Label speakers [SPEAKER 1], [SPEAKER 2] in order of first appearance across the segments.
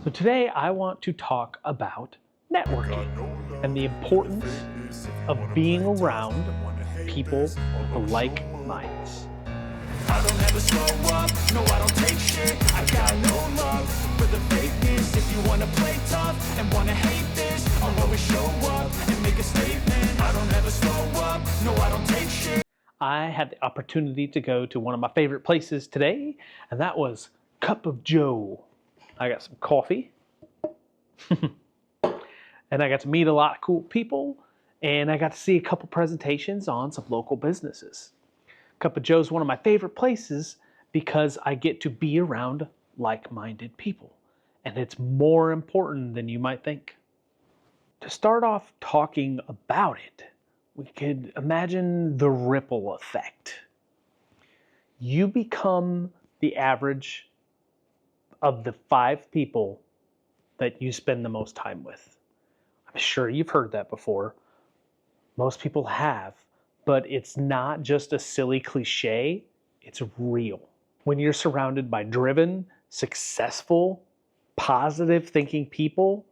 [SPEAKER 1] So today I want to talk about networking and the importance of being around people with like minds.
[SPEAKER 2] I don't ever slow up, no I don't take shit. I got no love for the fakeness. If you wanna play tough and wanna hate this, I'll always show up and make a statement. I don't ever slow up, no I don't take shit.
[SPEAKER 1] I had the opportunity to go to one of my favorite places today, and that was Cup of Joe. I got some coffee, and I got to meet a lot of cool people, and I got to see a couple presentations on some local businesses. Cup of Joe is one of my favorite places because I get to be around like-minded people, and it's more important than you might think. To start off talking about it, we could imagine the ripple effect. You become the average of the 5 people that you spend the most time with. I'm sure you've heard that before. Most people have, but it's not just a silly cliche, it's real. When you're surrounded by driven, successful, positive thinking people,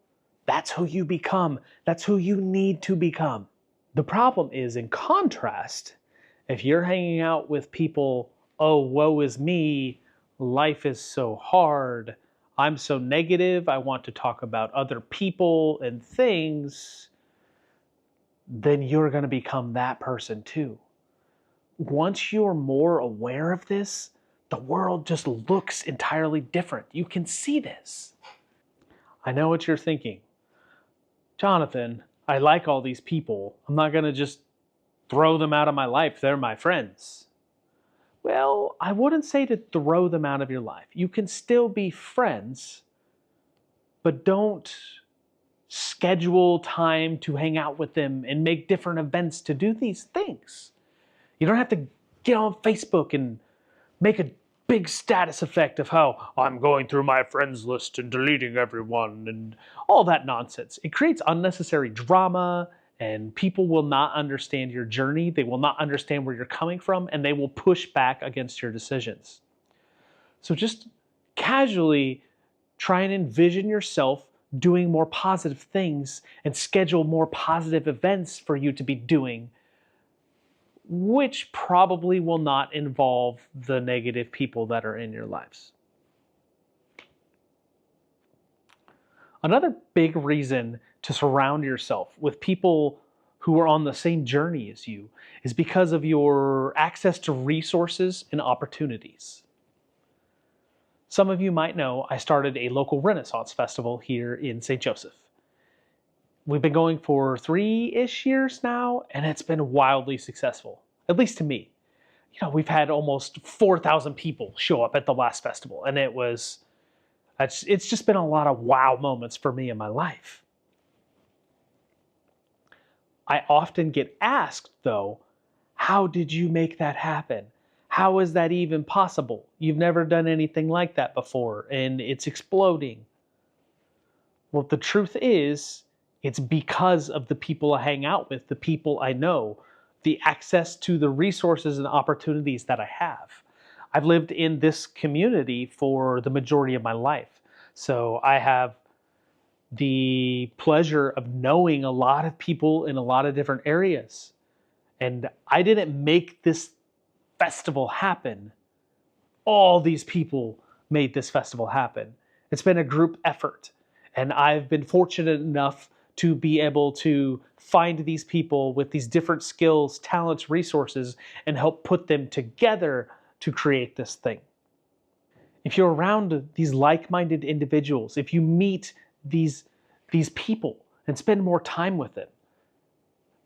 [SPEAKER 1] that's who you become. That's who you need to become. The problem is, in contrast, if you're hanging out with people, oh, woe is me, life is so hard, I'm so negative, I want to talk about other people and things, then you're going to become that person too. Once you're more aware of this, the world just looks entirely different. You can see this. I know what you're thinking. Jonathan, I like all these people. I'm not going to just throw them out of my life. They're my friends. Well, I wouldn't say to throw them out of your life. You can still be friends, but don't schedule time to hang out with them and make different events to do these things. You don't have to get on Facebook and make a big status effect of how I'm going through my friends list and deleting everyone and all that nonsense. It creates unnecessary drama, and people will not understand your journey. They will not understand where you're coming from, and they will push back against your decisions. So just casually try and envision yourself doing more positive things and schedule more positive events for you to be doing, which probably will not involve the negative people that are in your lives. Another big reason to surround yourself with people who are on the same journey as you is because of your access to resources and opportunities. Some of you might know I started a local Renaissance festival here in St. Joseph. We've been going for 3-ish years now, and it's been wildly successful, at least to me. We've had almost 4,000 people show up at the last festival, and it's just been a lot of wow moments for me in my life. I often get asked, though, how did you make that happen? How is that even possible? You've never done anything like that before, and it's exploding. Well, the truth is, it's because of the people I hang out with, the people I know, the access to the resources and opportunities that I have. I've lived in this community for the majority of my life, so I have the pleasure of knowing a lot of people in a lot of different areas. And I didn't make this festival happen. All these people made this festival happen. It's been a group effort, and I've been fortunate enough to be able to find these people with these different skills, talents, resources, and help put them together to create this thing. If you're around these like-minded individuals, if you meet these people and spend more time with them,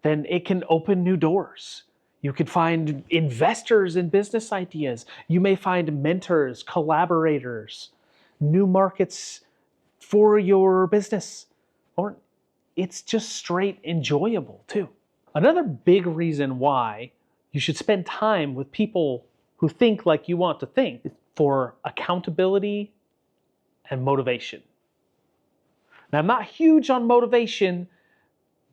[SPEAKER 1] then it can open new doors. You can find investors in business ideas. You may find mentors, collaborators, new markets for your business, or it's just straight enjoyable too. Another big reason why you should spend time with people who think like you want to think is for accountability and motivation. Now, I'm not huge on motivation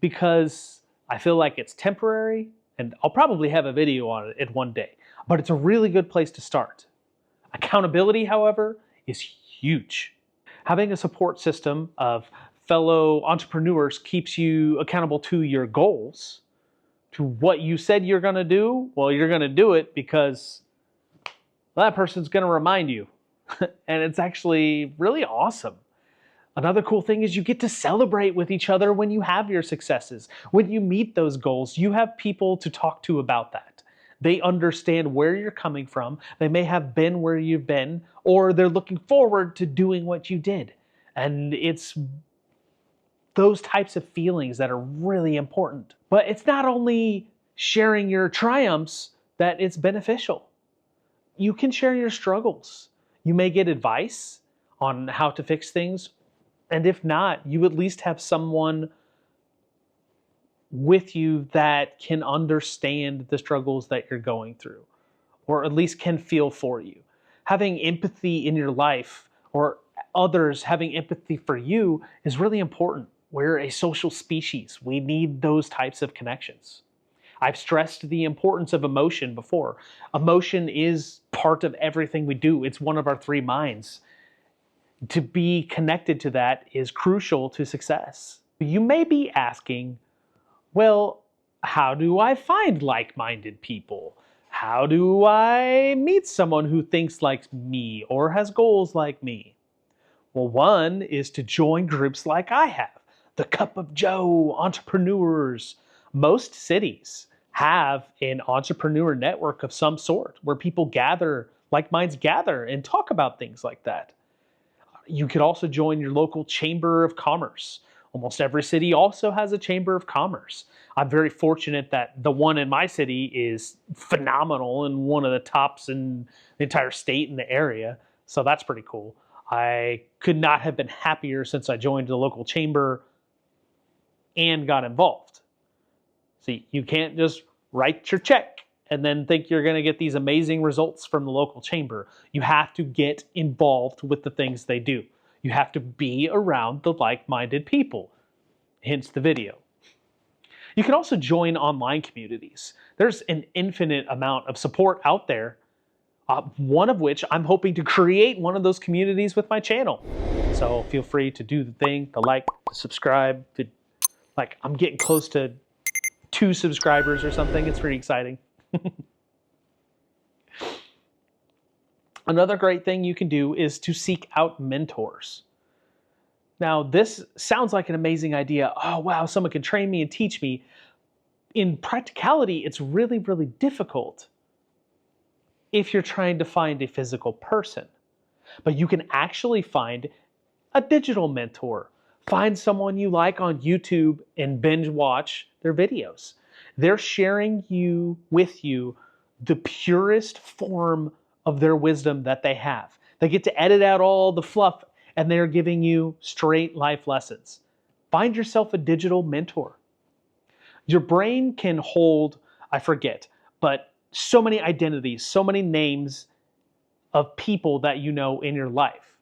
[SPEAKER 1] because I feel like it's temporary, and I'll probably have a video on it one day, but it's a really good place to start. Accountability, however, is huge. Having a support system of fellow entrepreneurs keeps you accountable to your goals, to what you said you're going to do. Well, you're going to do it because that person's going to remind you. And it's actually really awesome. Another cool thing is you get to celebrate with each other when you have your successes. When you meet those goals, you have people to talk to about that. They understand where you're coming from. They may have been where you've been, or they're looking forward to doing what you did. And it's those types of feelings that are really important. But it's not only sharing your triumphs that it's beneficial. You can share your struggles. You may get advice on how to fix things. And if not, you at least have someone with you that can understand the struggles that you're going through, or at least can feel for you. Having empathy in your life, or others having empathy for you, is really important. We're a social species. We need those types of connections. I've stressed the importance of emotion before. Emotion is part of everything we do. It's one of our three minds. To be connected to that is crucial to success. You may be asking, well, how do I find like-minded people? How do I meet someone who thinks like me or has goals like me? Well, one is to join groups like I have, the Cup of Joe, entrepreneurs. Most cities have an entrepreneur network of some sort where people gather, like minds gather, and talk about things like that. You could also join your local chamber of commerce. Almost every city also has a chamber of commerce. I'm very fortunate that the one in my city is phenomenal and one of the tops in the entire state and the area. So that's pretty cool. I could not have been happier since I joined the local chamber and got involved. See, you can't just write your check and then think you're going to get these amazing results from the local chamber. You have to get involved with the things they do. You have to be around the like-minded people, hence the video. You can also join online communities. There's an infinite amount of support out there, one of which I'm hoping to create one of those communities with my channel. So feel free to do the thing, to like, to subscribe. I'm getting close to 2 subscribers or something. It's pretty exciting. Another great thing you can do is to seek out mentors. Now, this sounds like an amazing idea. Oh, wow, someone can train me and teach me. In practicality, it's really, really difficult if you're trying to find a physical person. But you can actually find a digital mentor. Find someone you like on YouTube and binge watch their videos. They're sharing with you the purest form of their wisdom that they have. They get to edit out all the fluff and they're giving you straight life lessons. Find yourself a digital mentor. Your brain can hold, I forget, but so many identities, so many names of people that you know in your life.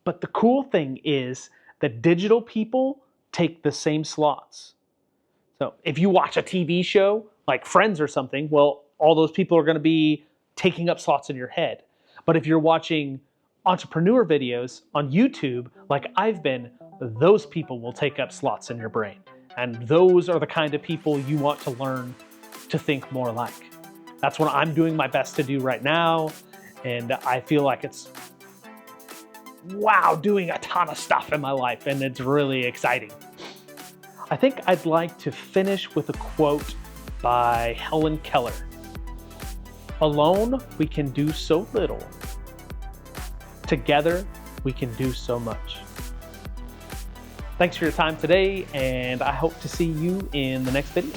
[SPEAKER 1] But the cool thing is that digital people take the same slots. So if you watch a TV show like Friends or something, well, all those people are going to be taking up slots in your head. But if you're watching entrepreneur videos on YouTube, like I've been, those people will take up slots in your brain. And those are the kind of people you want to learn to think more like. That's what I'm doing my best to do right now. And I feel like it's, wow, doing a ton of stuff in my life. And it's really exciting. I think I'd like to finish with a quote by Helen Keller. Alone, we can do so little. Together, we can do so much. Thanks for your time today, and I hope to see you in the next video.